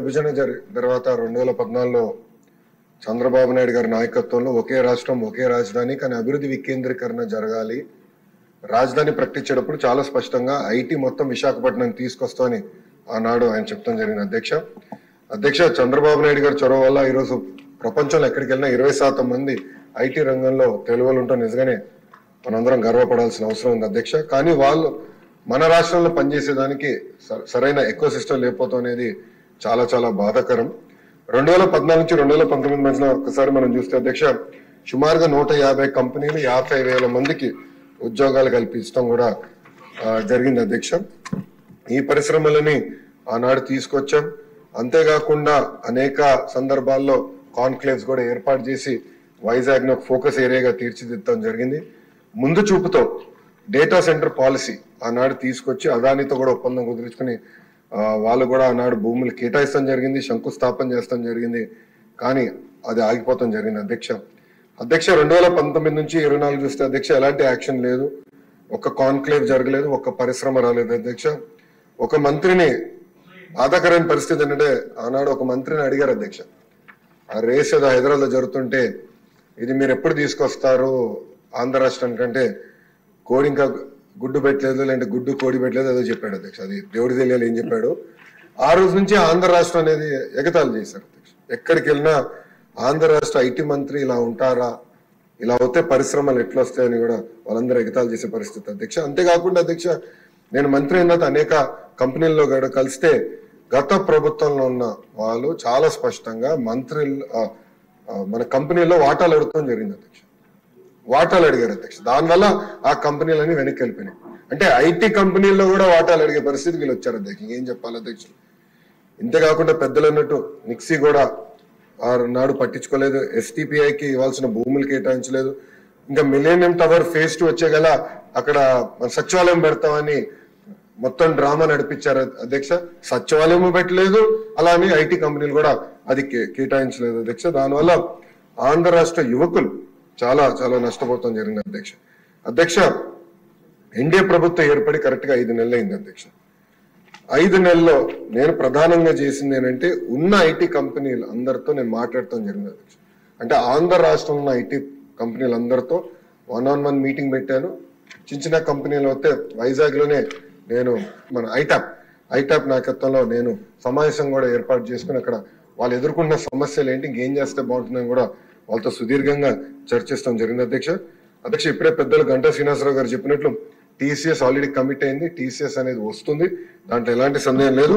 విభజన తర్వాత 2014లో చంద్రబాబు నాయుడు గారి నాయకత్వంలో ఒకే రాష్ట్రం ఒకే రాజధాని కానీ అభివృద్ధి వికేంద్రీకరణ జరగాలి. రాజధాని ప్రకటించేటప్పుడు చాలా స్పష్టంగా ఐటీ మొత్తం విశాఖపట్నం తీసుకొస్తామని ఆనాడు ఆయన చెప్తాం జరిగింది. అధ్యక్ష చంద్రబాబు నాయుడు గారి చొరవ వల్ల ఈరోజు ప్రపంచంలో ఎక్కడికి వెళ్ళినా 20% మంది ఐటీ రంగంలో తెలుగులు ఉంటాం. నిజంగానే మనందరం గర్వపడాల్సిన అవసరం ఉంది అధ్యక్ష. కానీ వాళ్ళు మన రాష్ట్రంలో పనిచేసేదానికి సరైన ఎకో సిస్టమ్ లేకపోవడం అనేది చాలా చాలా బాధాకరం. 2014 నుంచి 2019 మధ్యలో ఒకసారి మనం చూస్తే అధ్యక్ష సుమారుగా 150 కంపెనీలు 50,000 మందికి ఉద్యోగాలు కల్పించడం కూడా జరిగింది అధ్యక్ష. ఈ పరిశ్రమలని ఆనాడు తీసుకొచ్చాం. అంతేకాకుండా అనేక సందర్భాల్లో కాన్క్లేవ్స్ కూడా ఏర్పాటు చేసి వైజాగ్ ను ఫోకస్ ఏరియాగా తీర్చిదిద్దడం జరిగింది. ముందు చూపుతో డేటా సెంటర్ పాలసీ ఆనాడు తీసుకొచ్చి అదానితో కూడా ఒప్పందం కుదుర్చుకుని వాళ్ళు కూడా ఆనాడు భూములు కేటాయిస్తాం జరిగింది, శంకుస్థాపన చేస్తాం జరిగింది. కానీ అది ఆగిపోతాం జరిగింది అధ్యక్ష. 2019 నుంచి 24 చూస్తే అధ్యక్ష ఎలాంటి యాక్షన్ లేదు, ఒక్క కాన్క్లేవ్ జరగలేదు, ఒక్క పరిశ్రమ రాలేదు అధ్యక్ష. ఒక మంత్రిని బాధాకరమైన పరిస్థితి ఏంటంటే ఆనాడు ఒక మంత్రిని అడిగారు అధ్యక్ష, ఆ రేస్ ఏదో హైదరాబాద్ లో జరుగుతుంటే ఇది మీరు ఎప్పుడు తీసుకొస్తారు ఆంధ్ర రాష్ట్రానికంటే కోడి ఇంకా గుడ్డు పెట్టలేదు, లేదంటే గుడ్డు కోడి పెట్టలేదు ఏదో చెప్పాడు అధ్యక్ష. అది దేవుడి తెలియాలి ఏం చెప్పాడు. ఆ రోజు నుంచి ఆంధ్ర రాష్ట్రం అనేది ఎగతాళి చేశారు అధ్యక్ష. ఎక్కడికి వెళ్ళినా ఆంధ్ర రాష్ట్ర ఐటీ మంత్రి ఇలా ఉంటారా, ఇలా అవుతే పరిశ్రమలు ఎట్లా వస్తాయని కూడా వాళ్ళందరూ ఎగతాళి చేసే పరిస్థితి అధ్యక్ష. అంతేకాకుండా అధ్యక్ష నేను మంత్రి అయిన తర్వాత అనేక కంపెనీల్లో కూడా కలిస్తే గత ప్రభుత్వంలో ఉన్న వాళ్ళు చాలా స్పష్టంగా మన కంపెనీలో వాటాలు అడుగుతాం జరిగింది అధ్యక్ష. వాటాలు అడిగారు అధ్యక్ష. దానివల్ల ఆ కంపెనీలన్నీ వెనక్కి వెళ్ళిపోయినాయి. అంటే ఐటీ కంపెనీల్లో కూడా వాటాలు అడిగే పరిస్థితి వీళ్ళు వచ్చారు అధ్యక్ష. ఏం చెప్పాలి అధ్యక్ష. ఇంతేకాకుండా పెద్దలు అన్నట్టు నిక్సీ కూడా నాడు పట్టించుకోలేదు, ఎస్టీపీఐకి ఇవ్వాల్సిన భూములు కేటాయించలేదు. ఇంకా మిలేనియం టవర్ ఫేజ్ 2 వచ్చే గల అక్కడ సచివాలయం పెడతామని మొత్తం డ్రామా నడిపించారు అధ్యక్ష. సచివాలయం పెట్టలేదు, అలానే ఐటీ కంపెనీలు కూడా అది కేటాయించలేదు అధ్యక్ష. దానివల్ల ఆంధ్ర రాష్ట్ర యువకులు చాలా చాలా నష్టపోతాం జరిగింది అధ్యక్ష. ఎన్డీఏ ప్రభుత్వం ఏర్పడి కరెక్ట్ గా 5 నెలలు అయింది అధ్యక్ష. 5 నెలల్లో నేను ప్రధానంగా చేసింది ఏంటంటే ఉన్న ఐటీ కంపెనీలు అందరితో నేను మాట్లాడటం జరిగింది అధ్యక్ష. అంటే ఆంధ్ర రాష్ట్రంలో ఉన్న ఐటీ కంపెనీలు అందరితో 1-on-1 మీటింగ్ పెట్టాను. చిన్న కంపెనీలు అయితే వైజాగ్ లోనే నేను మన ఐటాప్ నాయకత్వంలో నేను సమావేశం కూడా ఏర్పాటు చేసుకుని అక్కడ వాళ్ళు ఎదుర్కొన్న సమస్యలు ఏంటి, ఇంకేం చేస్తే బాగుంటుందని కూడా వాళ్ళతో సుదీర్ఘంగా చర్చిస్తాం జరిగింది అధ్యక్ష. ఇప్పుడే పెద్దలు గంటా శ్రీనివాసరావు గారు చెప్పినట్లు టీసీఎస్ ఆల్రెడీ కమిట్ అయింది. టీసీఎస్ అనేది వస్తుంది, దాంట్లో ఎలాంటి సందేహం లేదు.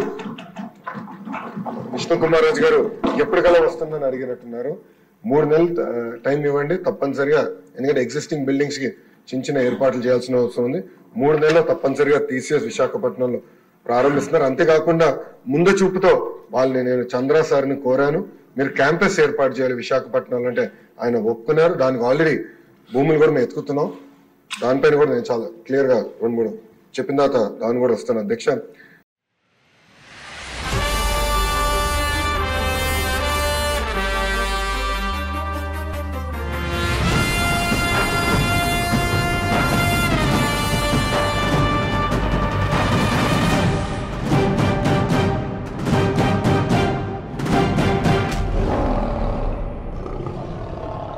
విష్ణు కుమార్ రాజు గారు ఎప్పటికల్లా వస్తుందని అడిగినట్టున్నారు. 3 నెలలు టైం ఇవ్వండి తప్పనిసరిగా, ఎందుకంటే ఎగ్జిస్టింగ్ బిల్డింగ్స్ కి చిన్న ఏర్పాట్లు చేయాల్సిన అవసరం ఉంది. 3 నెలల్లో తప్పనిసరిగా టీసీఎస్ విశాఖపట్నంలో ప్రారంభిస్తున్నారు. అంతేకాకుండా ముందు చూపుతో వాళ్ళని నేను చంద్ర సార్ని కోరాను, మీరు క్యాంపస్ ఏర్పాటు చేయాలి విశాఖపట్నంలో అంటే ఆయన ఒప్పుకున్నారు. దానికి ఆల్రెడీ భూములు కూడా మేము ఎత్తుకుతున్నాం. దానిపైన కూడా నేను చాలా క్లియర్ గా 2-3 చెప్పిన తర్వాత దాన్ని కూడా వస్తాను అధ్యక్ష.